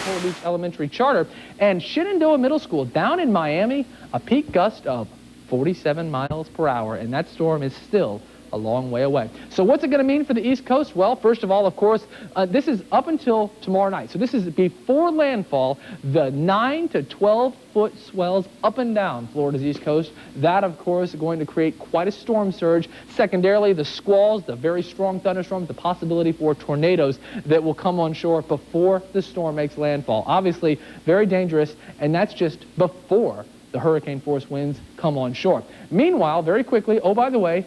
Pensacola Beach Elementary Charter. And Shenandoah Middle School down in Miami, a peak gust of 47 miles per hour, and that storm is still a long way away. So what's it going to mean for the East Coast? Well, first of all, of course, this is up until tomorrow night. So this is before landfall, the 9 to 12-foot swells up and down Florida's East Coast. That, of course, is going to create quite a storm surge. Secondarily, the squalls, the very strong thunderstorms, the possibility for tornadoes that will come on shore before the storm makes landfall. Obviously, very dangerous, and that's just before the hurricane force winds come on shore. Meanwhile, very quickly, oh, by the way,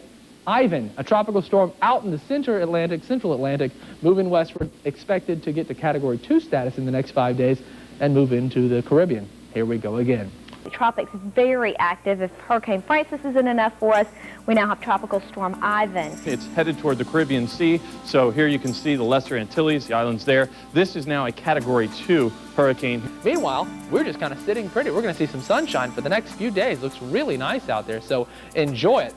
Ivan, a tropical storm out in the central Atlantic, moving westward, expected to get to Category 2 status in the next 5 days and move into the Caribbean. Here we go again. The tropics is very active. If Hurricane Francis isn't enough for us, we now have Tropical Storm Ivan. It's headed toward the Caribbean Sea, so here you can see the Lesser Antilles, the islands there. This is now a Category 2 hurricane. Meanwhile, we're just kind of sitting pretty. We're going to see some sunshine for the next few days. Looks really nice out there, so enjoy it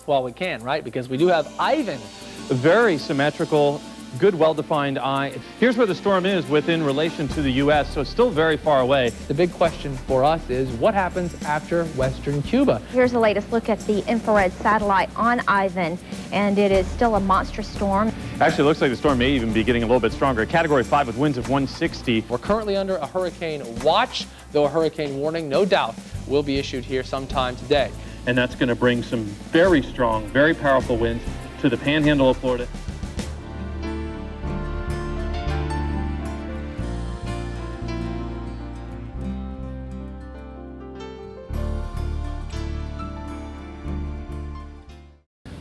while we can, right? Because we do have Ivan. Very symmetrical, good, well-defined eye. Here's where the storm is within relation to the U.S., so it's still very far away. The big question for us is what happens after western Cuba? Here's the latest look at the infrared satellite on Ivan, and it is still a monstrous storm. Actually, it looks like the storm may even be getting a little bit stronger. Category 5 with winds of 160. We're currently under a hurricane watch, though a hurricane warning, no doubt, will be issued here sometime today. And that's going to bring some very strong, very powerful winds to the Panhandle of Florida.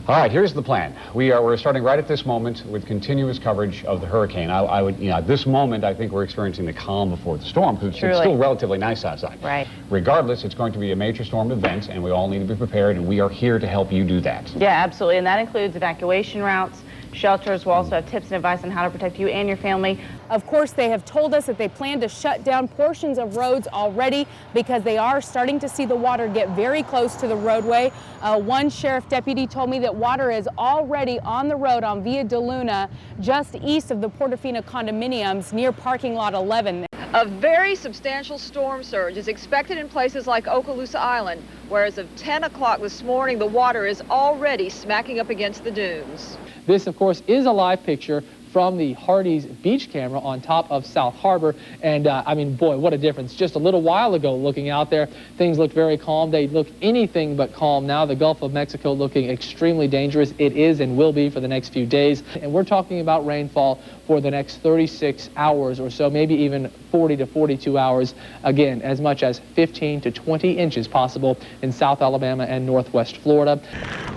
All right, here's the plan. We're starting right at this moment with continuous coverage of the hurricane. I would, at this moment, I think we're experiencing the calm before the storm because it's still relatively nice outside. Right. Regardless, it's going to be a major storm event, and we all need to be prepared, and we are here to help you do that. Yeah, absolutely, and that includes evacuation routes, shelters. We'll also have tips and advice on how to protect you and your family. Of course, they have told us that they plan to shut down portions of roads already because they are starting to see the water get very close to the roadway. One sheriff deputy told me that water is already on the road on Via de Luna, just east of the Portofino condominiums near parking lot 11. A very substantial storm surge is expected in places like Okaloosa Island, where as of 10 o'clock this morning, the water is already smacking up against the dunes. This, of course, is a live picture from the Hardee's beach camera on top of South Harbor. And I mean, boy, what a difference. Just a little while ago looking out there, things looked very calm. They look anything but calm now. The Gulf of Mexico looking extremely dangerous. It is and will be for the next few days. And we're talking about rainfall for the next 36 hours or so, maybe even 40 to 42 hours. Again, as much as 15 to 20 inches possible in South Alabama and Northwest Florida.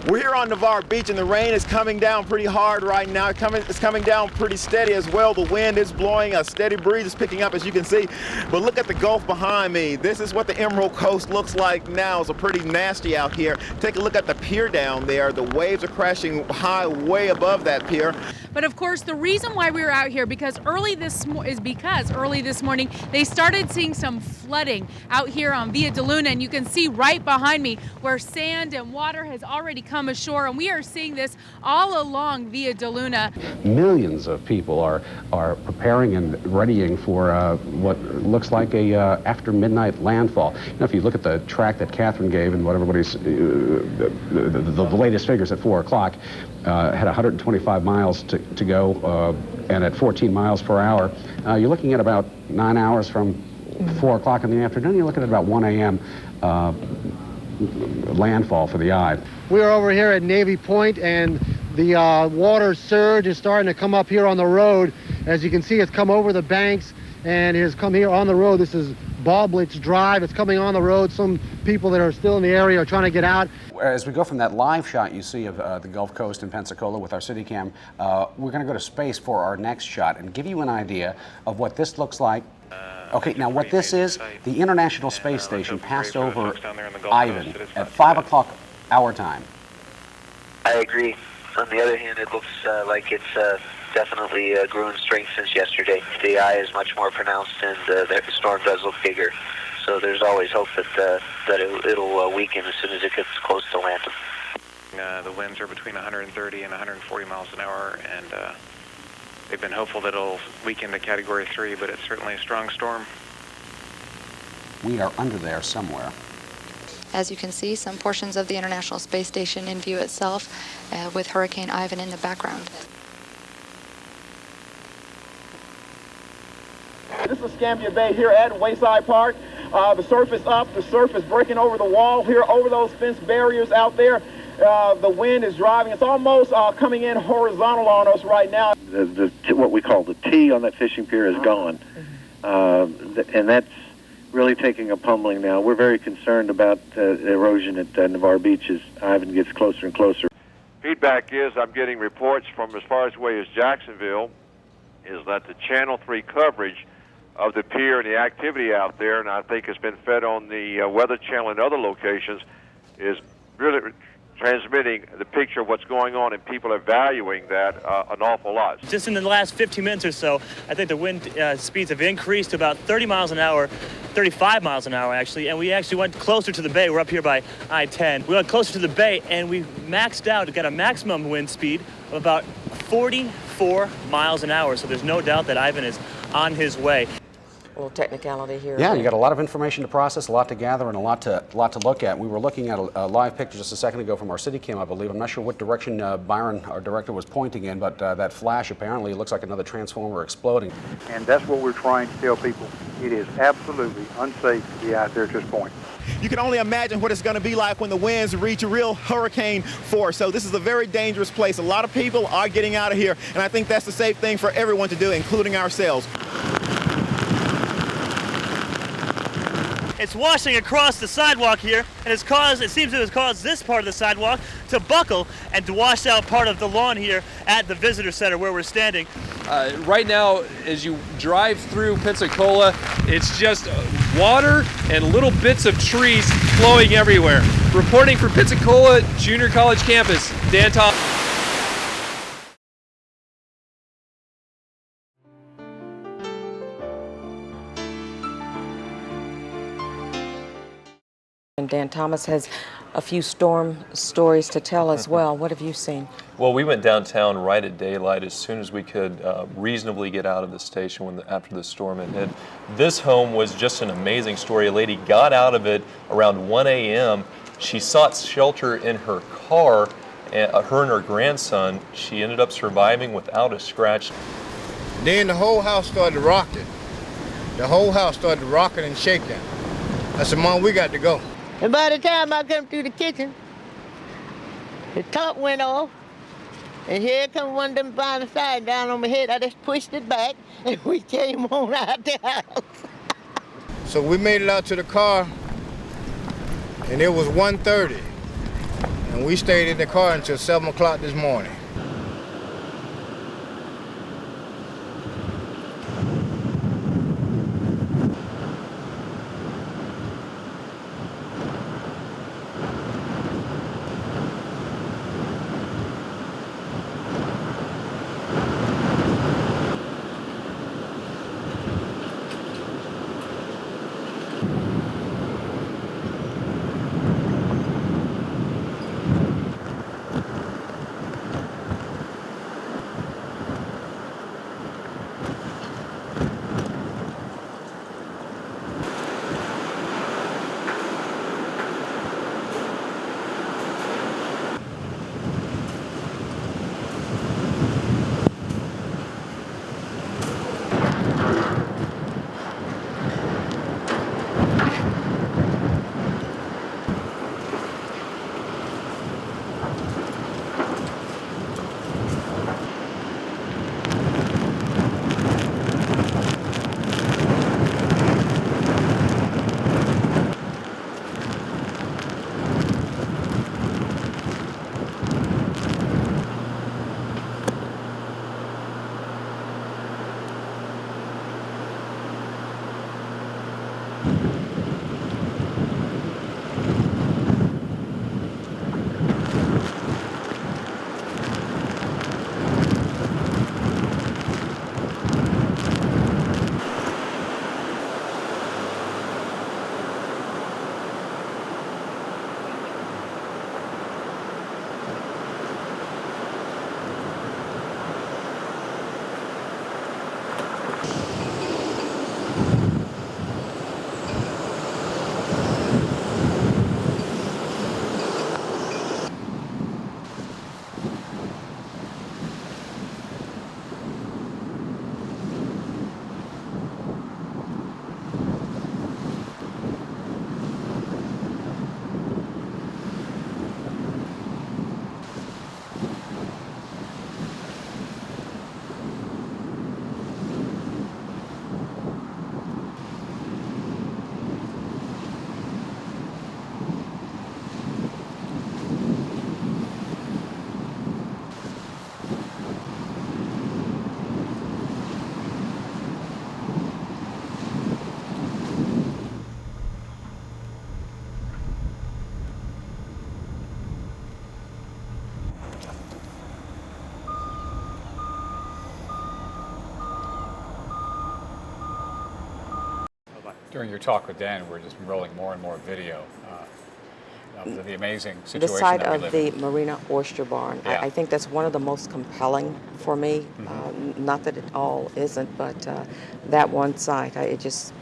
We're here on Navarre Beach, and the rain is coming down pretty hard right now. It's coming down pretty steady as well. The wind is blowing, a steady breeze is picking up, as you can see. But look at the Gulf behind me. This is what the Emerald Coast looks like now. It's pretty nasty out here. Take a look at the pier down there. The waves are crashing high way above that pier. But of course, the reason why we were out here because early this morning they started seeing some flooding out here on Via de Luna, and you can see right behind me where sand and water has already come ashore, and we are seeing this all along Via de Luna. Millions of people are preparing and readying for what looks like a after midnight landfall. You know, if you look at the track that Catherine gave and what everybody's the latest figures at 4 o'clock, had 125 miles to go, and at 14 miles per hour, you're looking at about 9 hours from 4 o'clock in the afternoon. You're looking at about 1 a.m. Landfall for the eye. We're over here at Navy Point, and the water surge is starting to come up here on the road. As you can see, it's come over the banks and it has come here on the road. This is Baldwin's Drive. It's coming on the road. Some people that are still in the area are trying to get out. As we go from that live shot you see of the Gulf Coast in Pensacola with our city cam, we're going to go to space for our next shot and give you an idea of what this looks like. Okay, now what this is, the International Space Station passed over Ivan at 5 o'clock our time. I agree. On the other hand, it looks like it's definitely grew in strength since yesterday. The eye is much more pronounced, and the storm does look bigger. So there's always hope that it'll weaken as soon as it gets close to land. The winds are between 130 and 140 miles an hour, and They've been hopeful that it'll weaken to Category 3, but it's certainly a strong storm. We are under there somewhere. As you can see, some portions of the International Space Station in view itself, with Hurricane Ivan in the background. This is Escambia Bay here at Wayside Park. The surf is up, the surf is breaking over the wall here, over those fence barriers out there. The wind is driving. It's almost coming in horizontal on us right now. What we call the T on that fishing pier is gone. And that's really taking a pummeling now. We're very concerned about erosion at Navarre Beach as Ivan gets closer and closer. Feedback is I'm getting reports from as far away as Jacksonville is that the Channel 3 coverage of the pier and the activity out there, and I think it's been fed on the Weather Channel and other locations, is really transmitting the picture of what's going on, and people are valuing that an awful lot. Just in the last 15 minutes or so, I think the wind speeds have increased to about 30 miles an hour, 35 miles an hour actually, and we actually went closer to the bay. We're up here by I-10. We went closer to the bay and we maxed out, got a maximum wind speed of about 44 miles an hour, so there's no doubt that Ivan is on his way. A little technicality here. Yeah, you got a lot of information to process, a lot to gather, and a lot to look at. We were looking at a live picture just a second ago from our city cam, I believe. I'm not sure what direction Byron, our director, was pointing in, but that flash apparently looks like another transformer exploding. And that's what we're trying to tell people. It is absolutely unsafe to be out there at this point. You can only imagine what it's going to be like when the winds reach a real hurricane force. So this is a very dangerous place. A lot of people are getting out of here, and I think that's the safe thing for everyone to do, including ourselves. It's washing across the sidewalk here, and it seems to have caused this part of the sidewalk to buckle and to wash out part of the lawn here at the visitor center where we're standing. Right now, as you drive through Pensacola, it's just water and little bits of trees flowing everywhere. Reporting from Pensacola Junior College campus, Dan Thomas. And Dan Thomas has a few storm stories to tell as well. What have you seen? Well, we went downtown right at daylight as soon as we could reasonably get out of the station after the storm had hit. This home was just an amazing story. A lady got out of it around 1 a.m. She sought shelter in her car, her and her grandson. She ended up surviving without a scratch. Then the whole house started rocking. The whole house started rocking and shaking. I said, Mom, we got to go. And by the time I come through the kitchen, the top went off, and here come one of them by the side down on my head. I just pushed it back, and we came on out the house. So we made it out to the car, and it was 1:30, and we stayed in the car until 7 o'clock this morning. During your talk with Dan, we're just rolling more and more video of the amazing situation The site that we of live the in. Marina Oyster Barn. Yeah. I think that's one of the most compelling for me. Not that it all isn't, but that one site, it's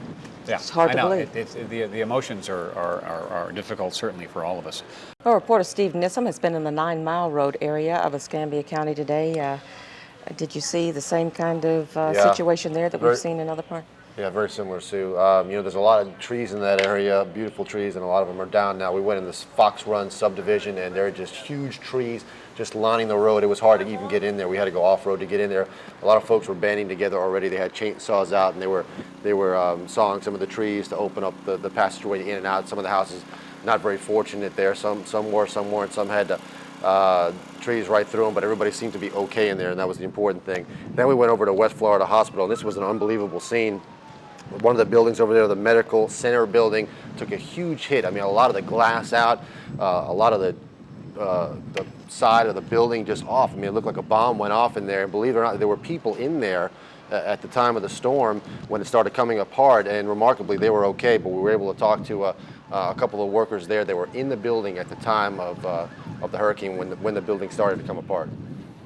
hard to believe. The emotions are difficult, certainly for all of us. Well, reporter Steve Nissom has been in the 9 Mile Road area of Escambia County today. Did you see the same kind of situation there that we've seen in other parts? Yeah, very similar, Sue. You know, there's a lot of trees in that area, beautiful trees, and a lot of them are down now. We went in this Fox Run subdivision, and there are just huge trees just lining the road. It was hard to even get in there. We had to go off-road to get in there. A lot of folks were banding together already. They had chainsaws out, and they were sawing some of the trees to open up the passageway in and out. Some of the houses not very fortunate there. Some were, some weren't. Some had trees right through them, but everybody seemed to be okay in there, and that was the important thing. Then we went over to West Florida Hospital, and this was an unbelievable scene. One of the buildings over there, the medical center building, took a huge hit. I mean, a lot of the glass out, a lot of the side of the building just off. I mean, it looked like a bomb went off in there. And believe it or not, there were people in there at the time of the storm when it started coming apart, and remarkably, they were okay. But we were able to talk to a couple of workers there. They were in the building at the time of the hurricane when the building started to come apart.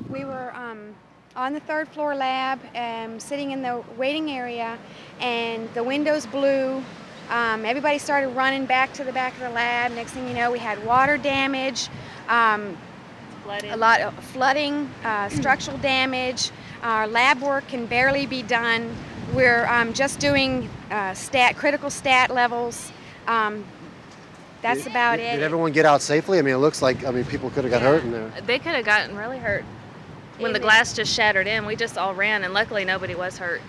We were on the 3rd floor lab, sitting in the waiting area, and the windows blew. Everybody started running back to the back of the lab. Next thing you know, we had water damage, a lot of flooding, structural damage. Our lab work can barely be done. We're just doing critical stat levels. That's about it. Did everyone get out safely? I mean, it looks like, people could have got hurt in there. They could have gotten really hurt. When the glass just shattered in, we just all ran, and luckily nobody was hurt.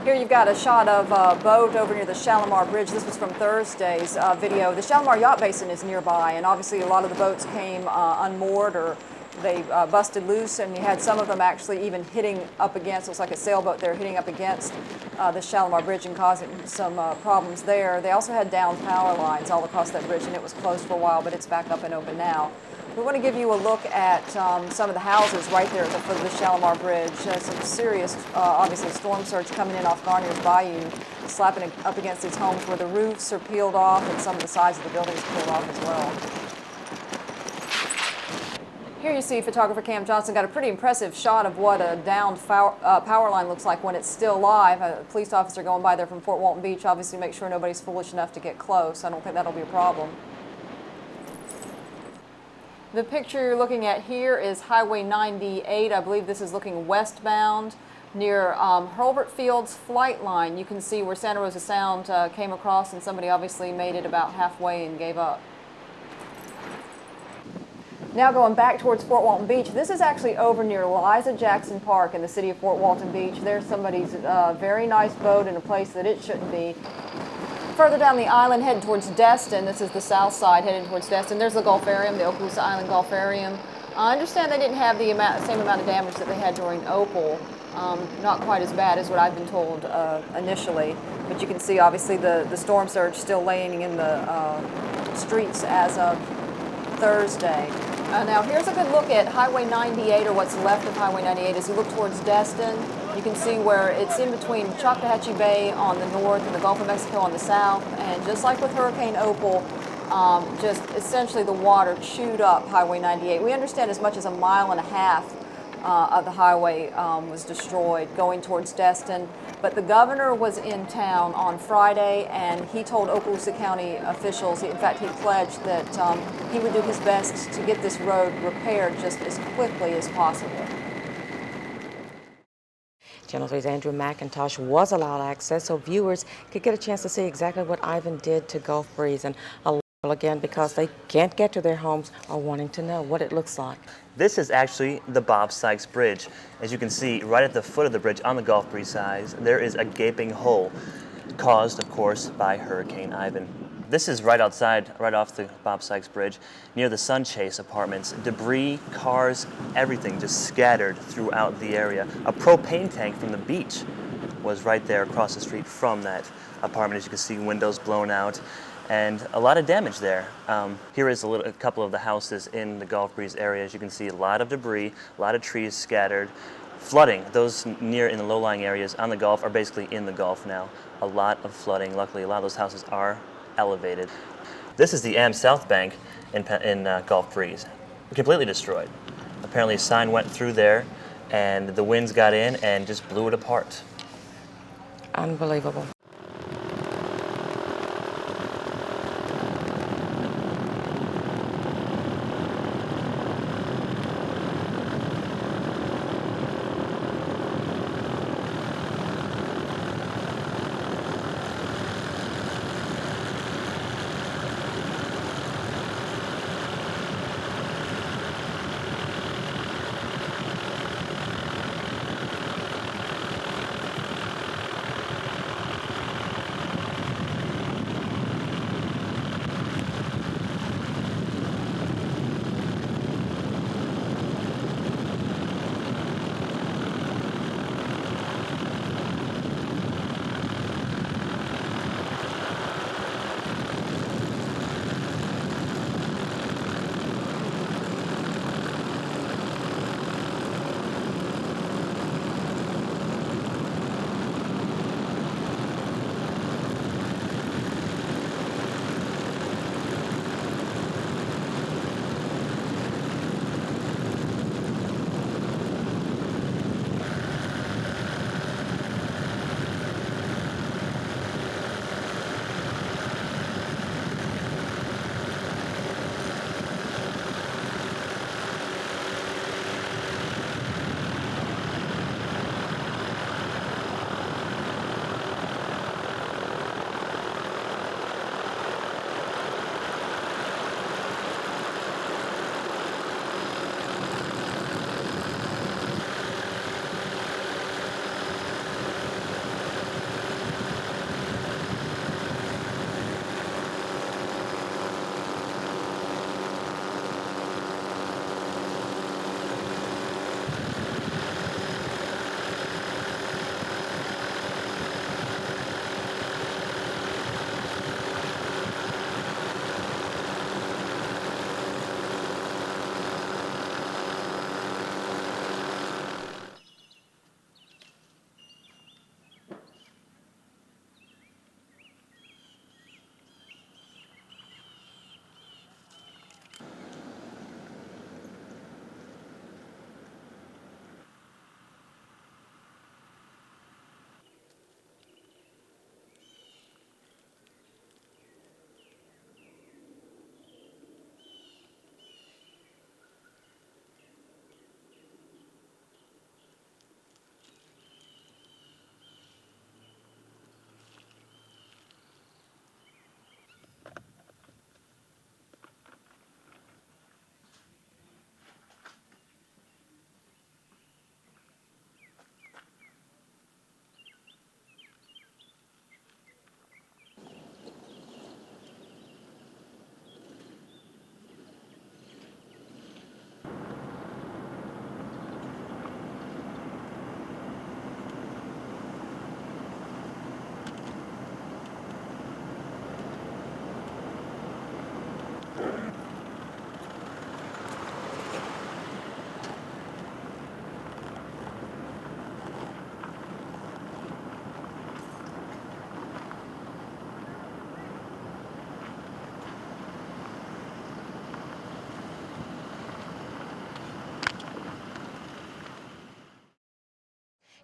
Here you've got a shot of a boat over near the Shalimar Bridge. This was from Thursday's video. The Shalimar Yacht Basin is nearby, and obviously a lot of the boats came unmoored, or they busted loose, and you had some of them actually even hitting up against, looks like a sailboat there, hitting up against the Shalimar Bridge and causing some problems there. They also had down power lines all across that bridge, and it was closed for a while, but it's back up and open now. We want to give you a look at some of the houses right there at the foot of the Shalimar Bridge. Some serious, obviously, storm surge coming in off Garnier's Bayou, slapping up against these homes where the roofs are peeled off and some of the sides of the buildings peeled off as well. Here you see photographer Cam Johnson got a pretty impressive shot of what a downed power line looks like when it's still live. A police officer going by there from Fort Walton Beach, obviously make sure nobody's foolish enough to get close. I don't think that'll be a problem. The picture you're looking at here is Highway 98. I believe this is looking westbound near Hurlburt Field's flight line. You can see where Santa Rosa Sound came across, and somebody obviously made it about halfway and gave up. Now going back towards Fort Walton Beach, this is actually over near Liza Jackson Park in the city of Fort Walton Beach. There's somebody's very nice boat in a place that it shouldn't be. Further down the island, heading towards Destin, this is the south side heading towards Destin. There's the Gulfarium, the Okaloosa Island Gulfarium. I understand they didn't have the same amount of damage that they had during Opal. Not quite as bad as what I've been told initially. But you can see, obviously, the storm surge still laying in the streets as of Thursday. Now, here's a good look at Highway 98, or what's left of Highway 98. As you look towards Destin, you can see where it's in between Choctawhatchee Bay on the north and the Gulf of Mexico on the south. And just like with Hurricane Opal, just essentially the water chewed up Highway 98. We understand as much as 1.5 miles of the highway was destroyed going towards Destin. But the governor was in town on Friday, and he told Okaloosa County officials, in fact, he pledged that he would do his best to get this road repaired just as quickly as possible. Channel 3's Andrew McIntosh was allowed access so viewers could get a chance to see exactly what Ivan did to Gulf Breeze, and a lot again because they can't get to their homes are wanting to know what it looks like. This is actually the Bob Sykes Bridge. As you can see, right at the foot of the bridge on the Gulf Breeze side, there is a gaping hole caused, of course, by Hurricane Ivan. This is right outside, right off the Bob Sykes Bridge, near the Sun Chase apartments. Debris, cars, everything just scattered throughout the area. A propane tank from the beach was right there across the street from that apartment. As you can see, windows blown out and a lot of damage there. Here is a couple of the houses in the Gulf Breeze area. As you can see, a lot of debris, a lot of trees scattered, flooding. Those near in the low-lying areas on the Gulf are basically in the Gulf now. A lot of flooding. Luckily, a lot of those houses are elevated. This is the Am South Bank in Gulf Breeze, completely destroyed. Apparently a sign went through there and the winds got in and just blew it apart. Unbelievable.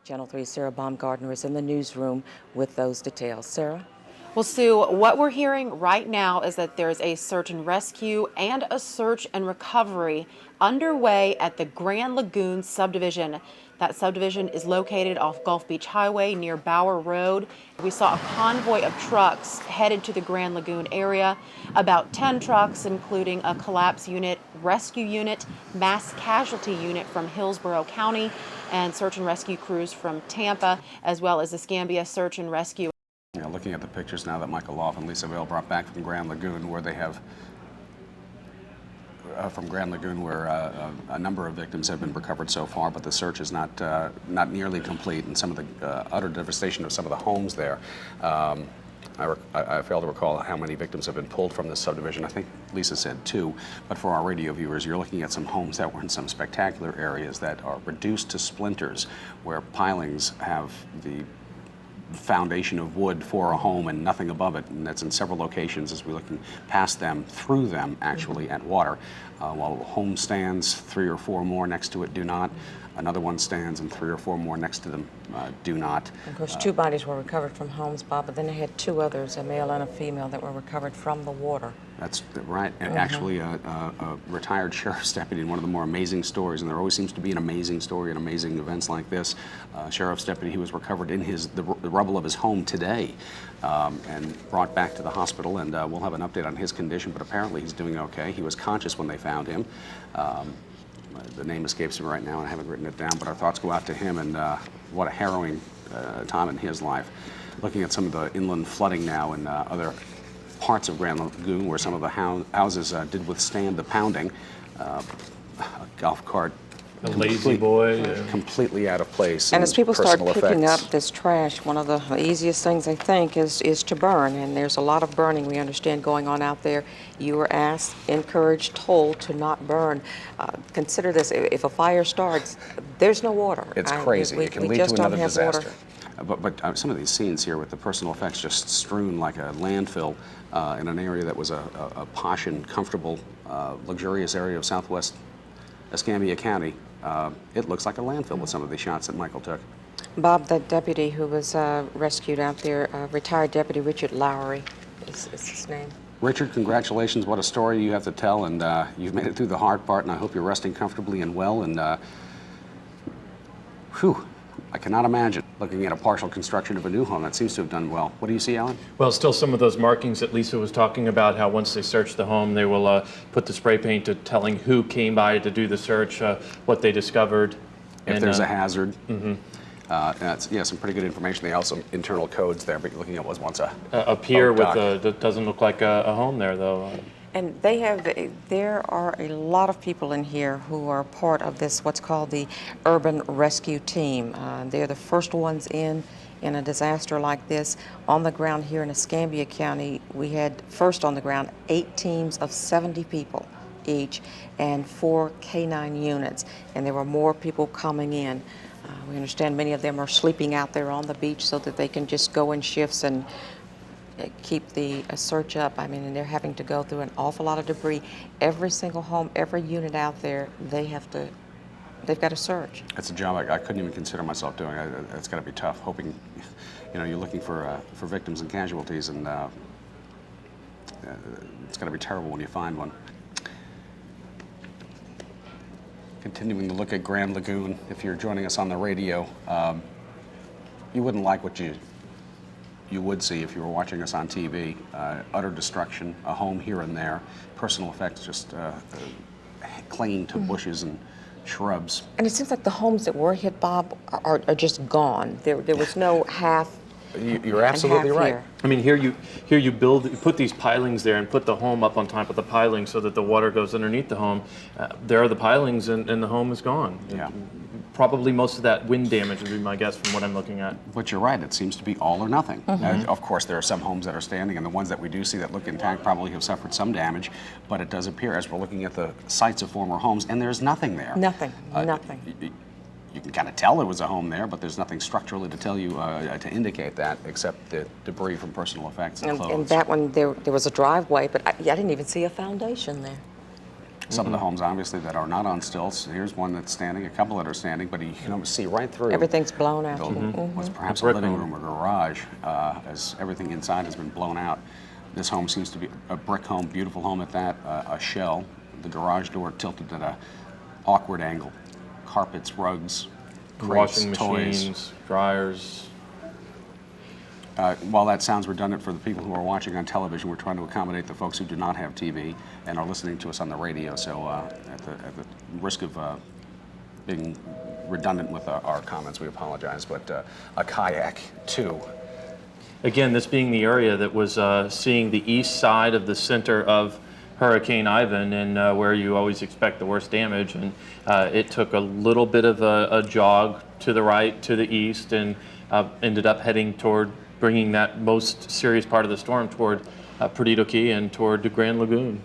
Channel 3's Sarah Baumgartner is in the newsroom with those details. Sarah? Well, Sue, what we're hearing right now is that there's a search and rescue and a search and recovery underway at the Grand Lagoon subdivision. That subdivision is located off Gulf Beach Highway near Bower Road. We saw a convoy of trucks headed to the Grand Lagoon area. About 10 trucks, including a collapse unit, rescue unit, mass casualty unit from Hillsborough County, and search and rescue crews from Tampa, as well as the Escambia Search and Rescue. Looking at the pictures now that Michael Loff and Lisa Vale brought back from Grand Lagoon, where they have a number of victims have been recovered so far, but the search is not nearly complete, and some of the utter devastation of some of the homes there. I fail to recall how many victims have been pulled from this subdivision. I think Lisa said 2, but for our radio viewers, you're looking at some homes that were in some spectacular areas that are reduced to splinters, where pilings have the foundation of wood for a home and nothing above it, and that's in several locations as we're looking past them, through them actually, at water. While a home stands, 3 or 4 more next to it do not. Another one stands and 3 or 4 more next to them do not. Of course, 2 bodies were recovered from homes, Bob, but then they had 2 others, a male and a female, that were recovered from the water. That's right. And actually, a retired sheriff's deputy, in one of the more amazing stories, and there always seems to be an amazing story in amazing events like this, sheriff's deputy, he was recovered in the rubble of his home today and brought back to the hospital, and we'll have an update on his condition, but apparently he's doing okay. He was conscious when they found him. The name escapes me right now, and I haven't written it down, but our thoughts go out to him, and what a harrowing time in his life. Looking at some of the inland flooding now in other parts of Grand Lagoon, where some of the houses did withstand the pounding. A golf cart, a lazy boy, completely out of place. And as people start picking effects. up this trash, one of the easiest things, I think, is to burn. And there's a lot of burning, we understand, going on out there. You were asked, encouraged, told to not burn. Consider this, if a fire starts, there's no water. It's crazy. It can lead to another disaster. Water. But some of these scenes here with the personal effects just strewn like a landfill in an area that was a posh and comfortable, luxurious area of southwest Escambia County. It looks like a landfill with some of the shots that Michael took. Bob, the deputy who was rescued out there, retired Deputy Richard Lowry is his name. Richard, congratulations. What a story you have to tell, and you've made it through the hard part, and I hope you're resting comfortably and well, and I cannot imagine looking at a partial construction of a new home. That seems to have done well. What do you see, Alan? Well, still some of those markings that Lisa was talking about, how once they search the home, they will put the spray paint to telling who came by to do the search, what they discovered. If there's a hazard. That's, some pretty good information. They also internal codes there, but you're looking at what was once a pier that doesn't look like a home there, though. And there are a lot of people in here who are part of this, what's called the Urban Rescue Team. They're the first ones in a disaster like this. On the ground here in Escambia County, we had first on the ground 8 teams of 70 people each and 4 K-9 units. And there were more people coming in. We understand many of them are sleeping out there on the beach so that they can just go in shifts and keep the search up. I mean, and they're having to go through an awful lot of debris. Every single home, every unit out there, they've got to search. It's a job I couldn't even consider myself doing. It's got to be tough. Hoping, you're looking for victims and casualties, and it's got to be terrible when you find one. Continuing to look at Grand Lagoon, if you're joining us on the radio, you wouldn't like what you would see if you were watching us on TV. Utter destruction, a home here and there, personal effects just clinging to bushes and shrubs. And it seems like the homes that were hit, Bob, are just gone. There was no half. You're absolutely right. Here. I mean, here you put these pilings there and put the home up on top of the pilings so that the water goes underneath the home. There are the pilings and the home is gone. Yeah. Probably most of that wind damage would be my guess from what I'm looking at. But you're right, it seems to be all or nothing. Of course, there are some homes that are standing, and the ones that we do see that look intact probably have suffered some damage, but it does appear, as we're looking at the sites of former homes, and there's nothing there. Nothing. You can kind of tell there was a home there, but there's nothing structurally to tell you, to indicate that, except the debris from personal effects and clothes. And that one, there was a driveway, but I didn't even see a foundation there. Some of the homes, obviously, that are not on stilts. Here's one that's standing, a couple that are standing, but you can almost see right through. Everything's blown out. Was perhaps a living room or garage, as everything inside has been blown out. This home seems to be a brick home, beautiful home at that, a shell. The garage door tilted at an awkward angle. Carpets, rugs, crates, washing toys. machines, dryers. While that sounds redundant for the people who are watching on television, we're trying to accommodate the folks who do not have TV and are listening to us on the radio. So at the risk of being redundant with our comments, we apologize. But a kayak, too. Again, this being the area that was seeing the east side of the center of Hurricane Ivan, and where you always expect the worst damage. And it took a little bit of a jog to the right, to the east, and ended up heading toward bringing that most serious part of the storm toward Perdido Key and toward the Grand Lagoon.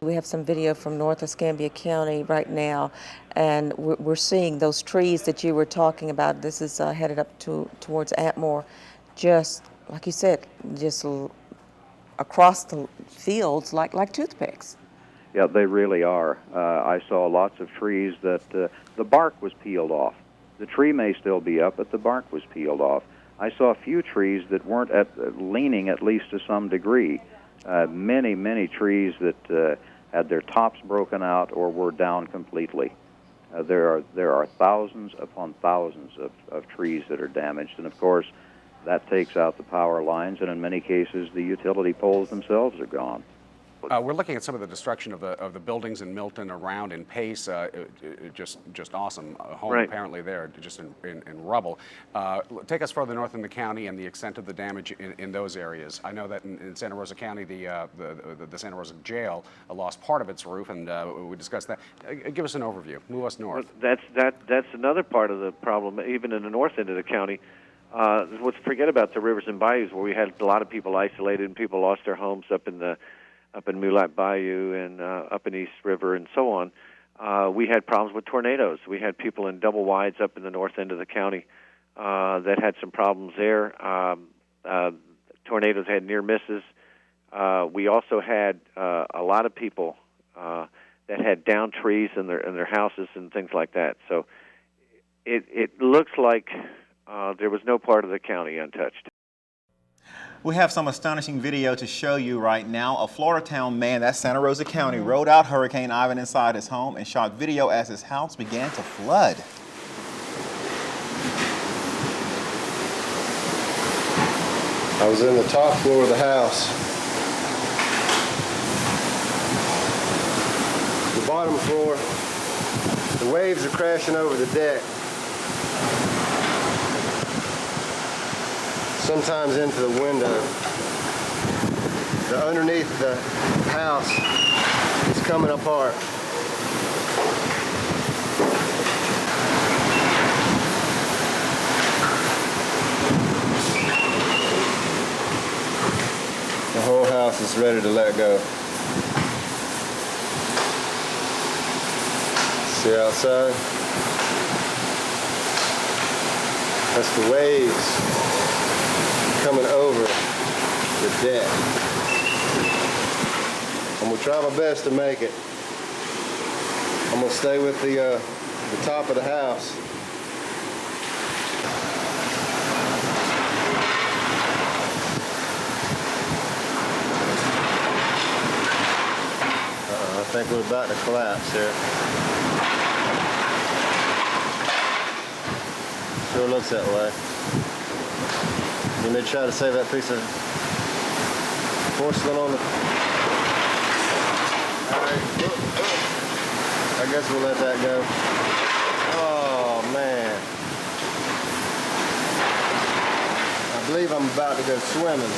We have some video from north of Escambia County right now, and we're seeing those trees that you were talking about. This is headed up towards Atmore, just like you said, just across the fields like toothpicks. Yeah, they really are. I saw lots of trees that the bark was peeled off. The tree may still be up, but the bark was peeled off. I saw a few trees that weren't leaning at least to some degree. Many trees that had their tops broken out or were down completely. There are thousands upon thousands of trees that are damaged, and of course that takes out the power lines, and in many cases the utility poles themselves are gone. We're looking at some of the destruction of the buildings in Milton, around in Pace. Just awesome. A home apparently there, just in rubble. Take us further north in the county and the extent of the damage in those areas. I know that in Santa Rosa County, the Santa Rosa jail lost part of its roof, and we discussed that. Give us an overview. Move us north. Well, that's another part of the problem, even in the north end of the county. Let's forget about the rivers and bayous, where we had a lot of people isolated and people lost their homes up in Mulat Bayou and up in East River and so on. We had problems with tornadoes. We had people in double wides up in the north end of the county that had some problems there. Tornadoes had near misses. We also had a lot of people that had downed trees in their houses and things like that. So it looks like there was no part of the county untouched. We have some astonishing video to show you right now. A Florida town man, that's Santa Rosa County, rode out Hurricane Ivan inside his home and shot video as his house began to flood. I was in the top floor of the house. The bottom floor, the waves are crashing over the deck. Sometimes into the window. The underneath the house is coming apart. The whole house is ready to let go. See outside? That's the waves coming over the deck. I'm gonna try my best to make it. I'm gonna stay with the top of the house. I think we're about to collapse here. Sure looks that way. You may try to save that piece of porcelain on the... Alright, I guess we'll let that go. Oh, man. I believe I'm about to go swimming.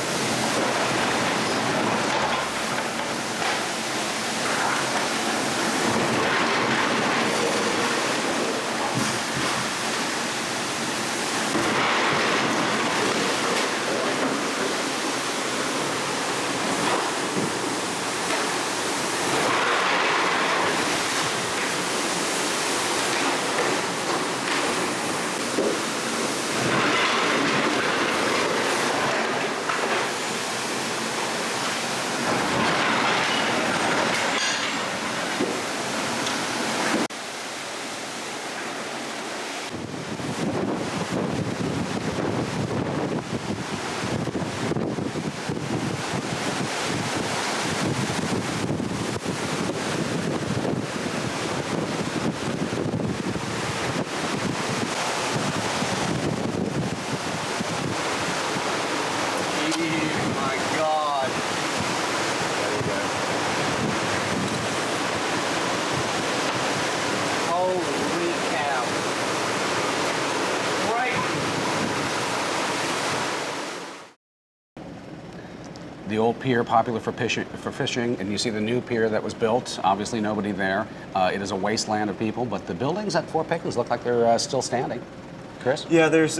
The old pier, popular for fishing, and you see the new pier that was built. Obviously, nobody there. It is a wasteland of people, but the buildings at Fort Pickens look like they're still standing. Chris? Yeah, there's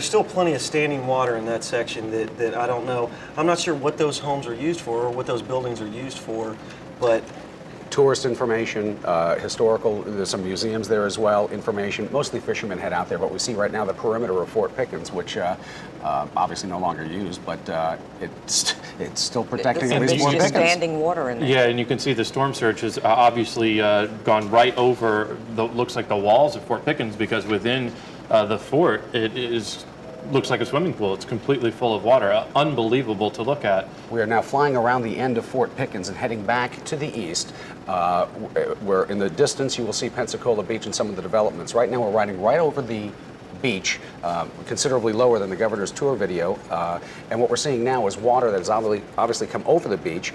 still plenty of standing water in that section that I don't know. I'm not sure what those homes are used for or what those buildings are used for, but tourist information, historical, there's some museums there as well, information. Mostly fishermen head out there, but we see right now the perimeter of Fort Pickens, which obviously no longer used, but it's still protecting at least Fort Pickens. Standing water in there. Yeah, and you can see the storm surge has obviously gone right over, looks like the walls of Fort Pickens, because within the fort, looks like a swimming pool. It's completely full of water. Unbelievable to look at. We are now flying around the end of Fort Pickens and heading back to the east, where in the distance you will see Pensacola Beach and some of the developments. Right now we're riding right over the beach, considerably lower than the governor's tour video, and what we're seeing now is water that has obviously come over the beach.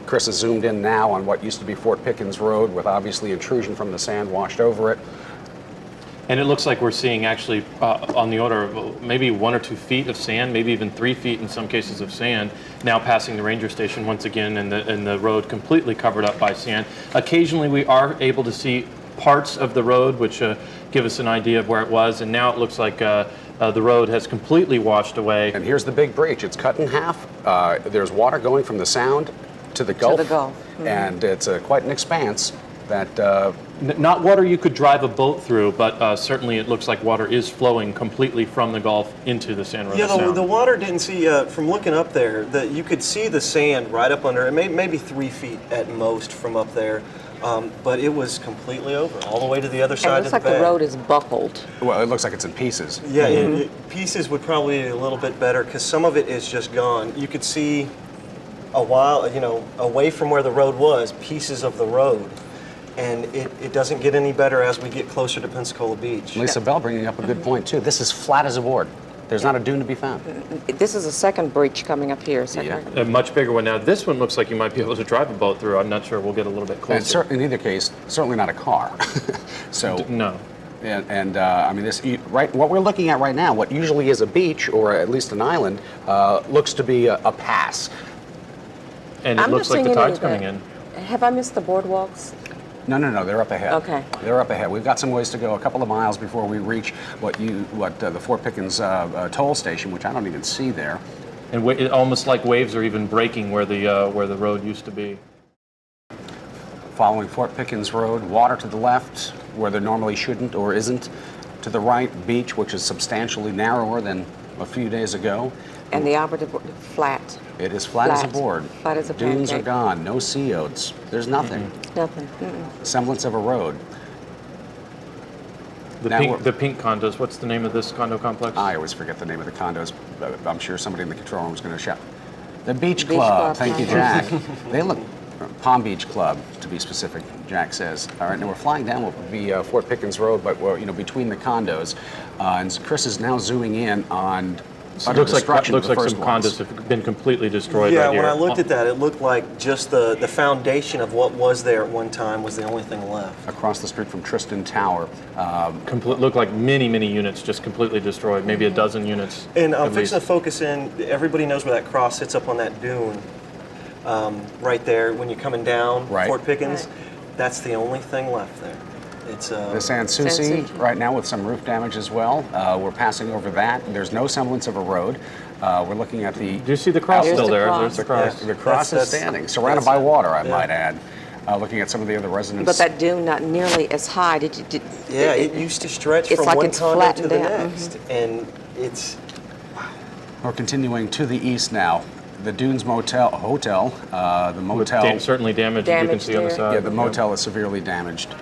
Chris has zoomed in now on what used to be Fort Pickens Road, with obviously intrusion from the sand washed over it. And it looks like we're seeing actually on the order of maybe 1 or 2 feet of sand, maybe even 3 feet in some cases of sand, now passing the ranger station once again, and the road completely covered up by sand. Occasionally we are able to see parts of the road which give us an idea of where it was, and now it looks like the road has completely washed away. And here's the big breach. It's cut in half. There's water going from the Sound to the Gulf. To the Gulf. Mm-hmm. And it's quite an expanse that... Not water you could drive a boat through, but certainly it looks like water is flowing completely from the Gulf into the San Rosa Sound. The water didn't see, from looking up there, that you could see the sand right up under it, maybe 3 feet at most from up there. But it was completely over, all the way to the other side of the bay. It looks like the road is buckled. Well, it looks like it's in pieces. Yeah, pieces would probably be a little bit better, because some of it is just gone. You could see away from where the road was, pieces of the road. And it doesn't get any better as we get closer to Pensacola Beach. Lisa Bell bringing up a good point, too. This is flat as a board. There's not a dune to be found. This is a second breach coming up here. A much bigger one now. This one looks like you might be able to drive a boat through. I'm not sure. We'll get a little bit closer. And in either case, certainly not a car. So no. And I mean, what we're looking at right now, what usually is a beach or at least an island, looks to be a pass. And it looks like the tide's coming in. Have I missed the boardwalks? No, they're up ahead. Okay. They're up ahead. We've got some ways to go, a couple of miles before we reach the Fort Pickens toll station, which I don't even see there. And it almost like waves are even breaking where the road used to be. Following Fort Pickens Road, water to the left where there normally shouldn't or isn't. To the right, beach, which is substantially narrower than a few days ago. And the operative flat. It is flat as a board. Flat as a board. Dunes are gone. No sea oats. There's nothing. Nothing. Semblance of a road. The pink condos. What's the name of this condo complex? I always forget the name of the condos. I'm sure somebody in the control room is going to shout. The Beach Club. Thank you, Jack. They look. Palm Beach Club, to be specific, Jack says. All right, now we're flying down what would be Fort Pickens Road, but we're between the condos. And Chris is now zooming in on. It looks like some condos have been completely destroyed. Yeah, right here. when I looked at that, it looked like just the foundation of what was there at one time was the only thing left. Across the street from Tristan Tower. Looked like many units just completely destroyed, maybe a dozen units. And I'm fixing to focus in, everybody knows where that cross sits up on that dune. Right there, when you're coming down Fort Pickens, that's the only thing left there. It's the Sans Souci right now with some roof damage as well. We're passing over that. There's no semblance of a road. We're looking at the. Do you see the cross still there? There's the cross. The cross is standing, surrounded by water, I might add. Looking at some of the other residents. But that dune not nearly as high. It used to stretch from one condo to the next, and it's. We're continuing to the east now. The Dunes Hotel, the motel. Certainly damaged, as you can see on the side. Yeah, the motel is severely damaged.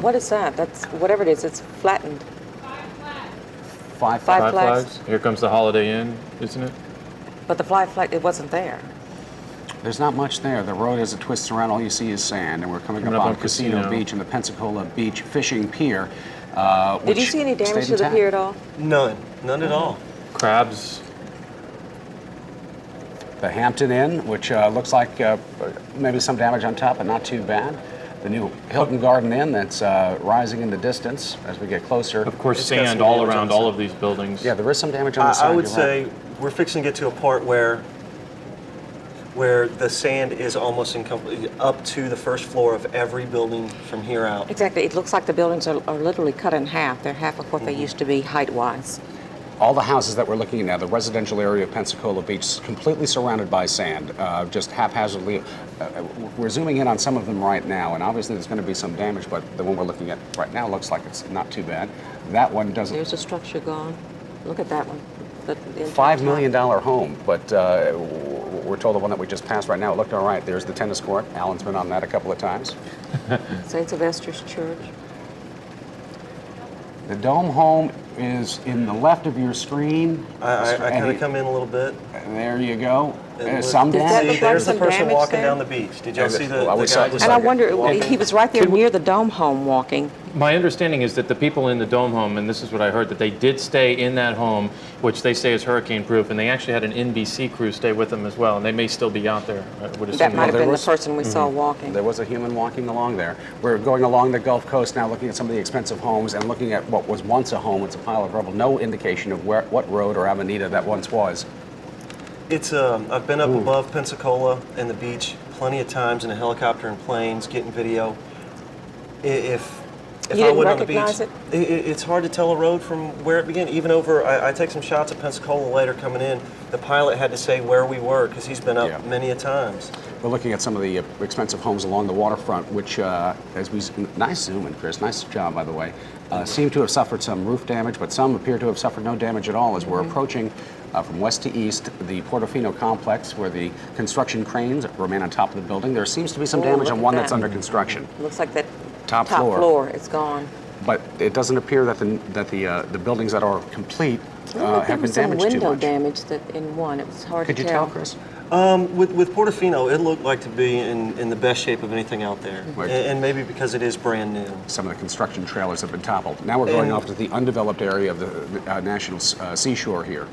What is that? That's whatever it is. It's flattened. Five flags. Here comes the Holiday Inn, isn't it? But the flag, it wasn't there. There's not much there. The road, as it twists around, all you see is sand, and we're coming up on Casino Beach and the Pensacola Beach Fishing Pier. Did you see any damage to the pier at all? None at all. Crabs. The Hampton Inn, which looks like maybe some damage on top, but not too bad. The new Hilton Garden Inn that's rising in the distance as we get closer. Of course, sand all around all of these buildings. Yeah, there is some damage on the side. I would say we're fixing to get to a part where the sand is almost up to the first floor of every building from here out. Exactly. It looks like the buildings are literally cut in half. They're half of what they used to be height-wise. all the houses that we're looking at now, the residential area of Pensacola Beach, is completely surrounded by sand, just haphazardly. We're zooming in on some of them right now, and obviously there's going to be some damage, but the one we're looking at right now looks like it's not too bad. That one doesn't. There's a structure gone. Look at that one. $5 million home, but we're told the one that we just passed right now, it looked all right. There's the tennis court. Alan's been on that a couple of times. St. Sylvester's Church. The dome home is in the left of your screen. I kind of come in a little bit. There you go. Some damage. There's the person walking down the beach. Did y'all see the guy just And I wonder, he was right there near the dome home walking. My understanding is that the people in the dome home, and this is what I heard, that they did stay in that home, which they say is hurricane proof, and they actually had an NBC crew stay with them as well, and they may still be out there. I would assume. That might have been the person we saw walking. There was a human walking along there. We're going along the Gulf Coast now, looking at some of the expensive homes and looking at what was once a home. It's a pile of rubble. No indication of what road or avenida that once was. It's I've been up above Pensacola and the beach plenty of times in a helicopter and planes, getting video. If I went on the beach, it's hard to tell a road from where it began. Even over, I take some shots of Pensacola later coming in. The pilot had to say where we were because he's been up many a times. We're looking at some of the expensive homes along the waterfront, which, as we nice zoom in, Chris, nice job by the way, seem to have suffered some roof damage, but some appear to have suffered no damage at all as we're approaching from west to east the Portofino complex, where the construction cranes remain on top of the building. There seems to be some damage on one that's under construction. Looks like that top floor is gone. But it doesn't appear that the buildings that are complete have been damaged too much. There was some window damage in one. It was hard to tell. Could you tell, Chris? With Portofino, it looked like to be in the best shape of anything out there, and maybe because it is brand new. Some of the construction trailers have been toppled. Now we're going off to the undeveloped area of the national seashore here.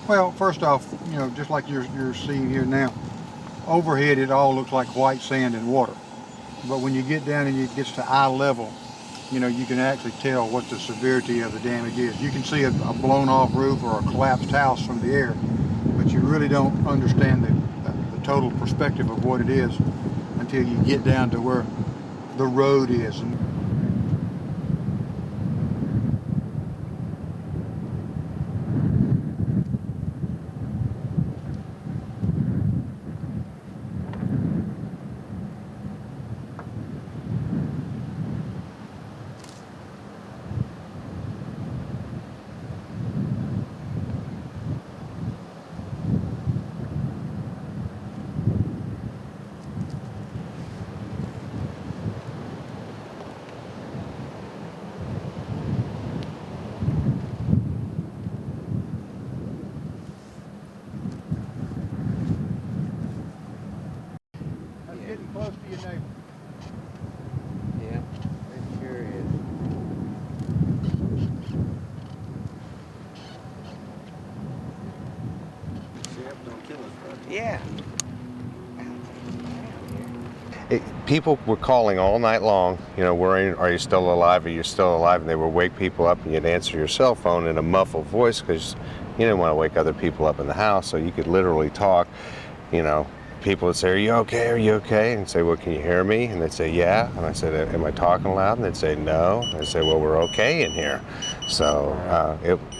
Well, first off, just like you're seeing here now, overhead it all looks like white sand and water. But when you get down and it gets to eye level, you can actually tell what the severity of the damage is. You can see a blown off roof or a collapsed house from the air, but you really don't understand the total perspective of what it is until you get down to where the road is. Getting close to your neighbor. Yeah, it sure is. Yeah. People were calling all night long, worrying, are you still alive? Are you still alive? And they would wake people up, and you'd answer your cell phone in a muffled voice because you didn't want to wake other people up in the house, so you could literally talk. People would say, are you okay? Are you okay? And say, well, can you hear me? And they'd say, yeah. And I said, am I talking loud? And they'd say, no. And I'd say, well, we're okay in here. So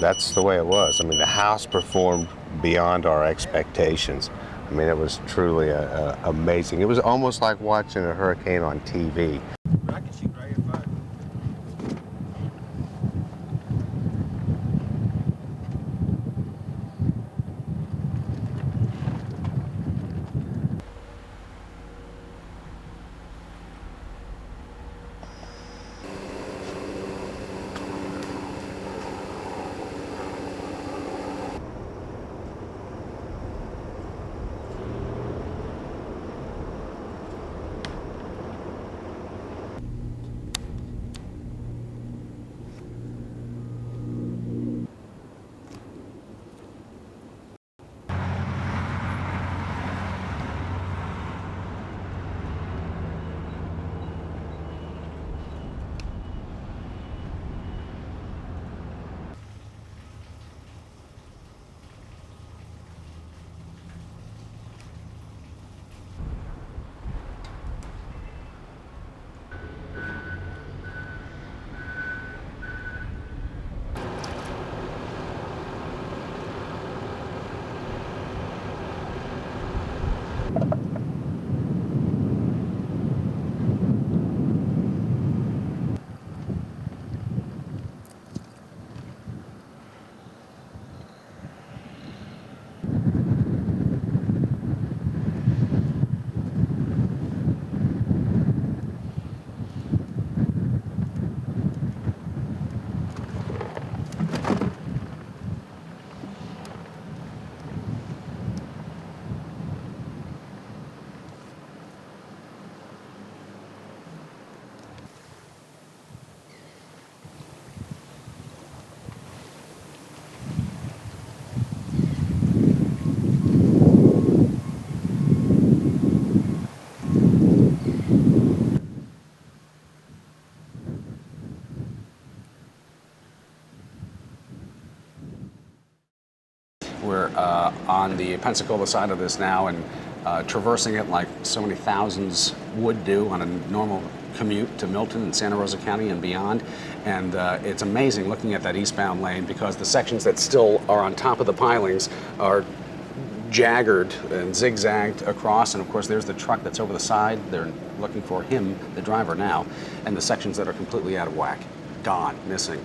that's the way it was. I mean, the house performed beyond our expectations. I mean, it was truly amazing. It was almost like watching a hurricane on TV. I can shoot right here, fire. Pensacola side of this now and traversing it like so many thousands would do on a normal commute to Milton and Santa Rosa County and beyond. And it's amazing looking at that eastbound lane because the sections that still are on top of the pilings are jaggered and zigzagged across. And of course, there's the truck that's over the side. They're looking for him, the driver now, and the sections that are completely out of whack, gone, missing.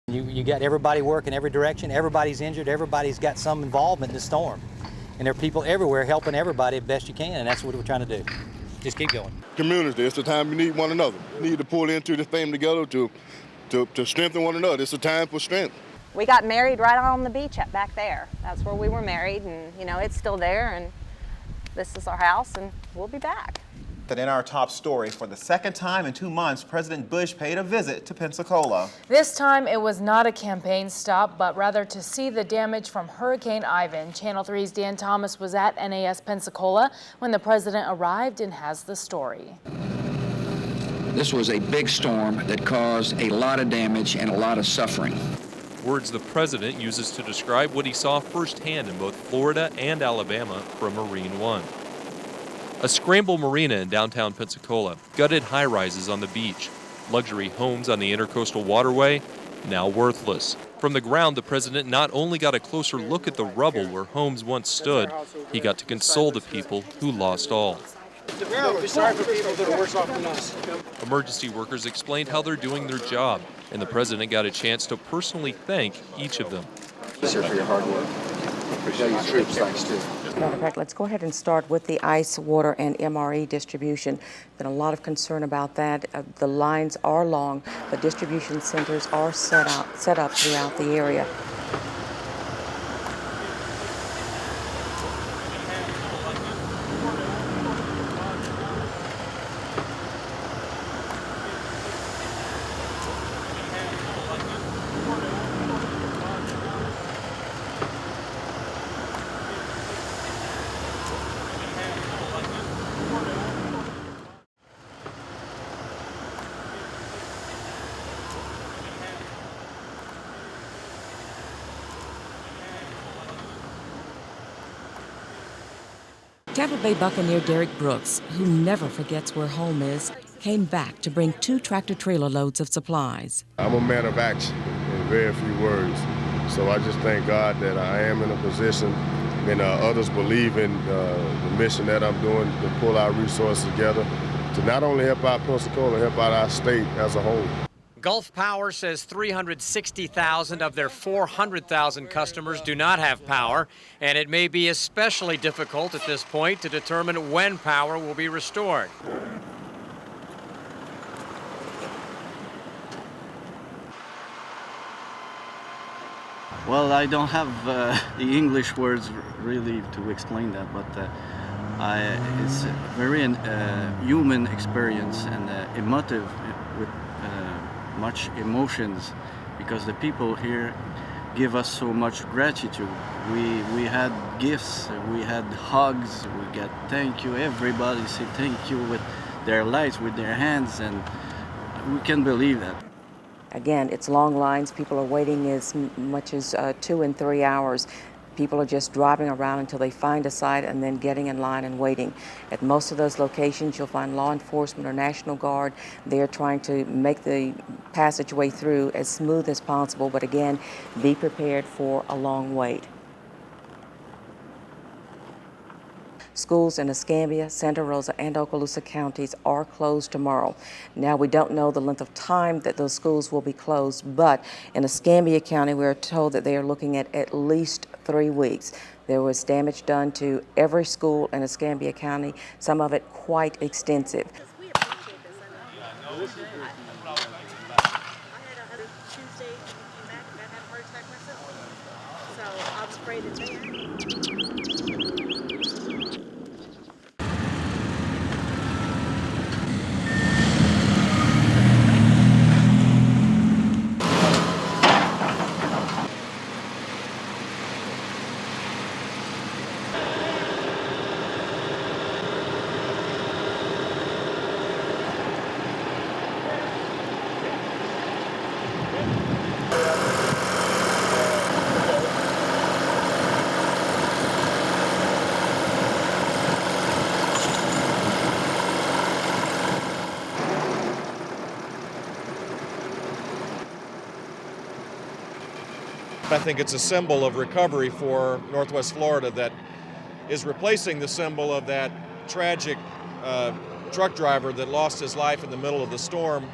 You got everybody working every direction, everybody's injured, everybody's got some involvement in the storm. And there are people everywhere helping everybody as best you can, and that's what we're trying to do. Just keep going. Community, it's the time we need one another. We need to pull into this thing together to strengthen one another. It's a time for strength. We got married right on the beach back there. That's where we were married, and you know, it's still there, and this is our house, and we'll be back. That in our top story, for the second time in 2 months, President Bush paid a visit to Pensacola. This time it was not a campaign stop, but rather to see the damage from Hurricane Ivan. Channel 3's Dan Thomas was at NAS Pensacola when the president arrived and has the story. This was a big storm that caused a lot of damage and a lot of suffering. Words the president uses to describe what he saw firsthand in both Florida and Alabama from Marine One. A scramble marina in downtown Pensacola, gutted high-rises on the beach, luxury homes on the Intercoastal Waterway, now worthless. From the ground, the president not only got a closer look at the rubble where homes once stood, he got to console the people who lost all. We're sorry for people that are worse off than us. Emergency workers explained how they're doing their job, and the president got a chance to personally thank each of them. Sir, for your hard work. Appreciate your troops, thanks too. Matter of fact, let's go ahead and start with the ice, water, and MRE distribution. Been a lot of concern about that. The lines are long, but distribution centers are set up throughout the area. Tampa Bay Buccaneer Derek Brooks, who never forgets where home is, came back to bring 2 tractor-trailer loads of supplies. I'm a man of action in very few words. So I just thank God that I am in a position and others believe in the mission that I'm doing to pull our resources together to not only help out Pensacola, help out our state as a whole. Gulf Power says 360,000 of their 400,000 customers do not have power, and it may be especially difficult at this point to determine when power will be restored. Well, I don't have the English words really to explain that, but it's a very human experience and emotive with much emotions, because the people here give us so much gratitude. We had gifts, we had hugs, we got thank you. Everybody said thank you with their lights, with their hands, and we can't believe that. Again, it's long lines. People are waiting as much as 2 and 3 hours. People are just driving around until they find a site and then getting in line and waiting. At most of those locations, you'll find law enforcement or National Guard. They're trying to make the passageway through as smooth as possible, but again, be prepared for a long wait. Schools in Escambia, Santa Rosa, and Okaloosa counties are closed tomorrow. Now, we don't know the length of time that those schools will be closed, but in Escambia County, we're told that they are looking at least 3 weeks. There was damage done to every school in Escambia County, some of it quite extensive. I think it's a symbol of recovery for Northwest Florida that is replacing the symbol of that tragic truck driver that lost his life in the middle of the storm.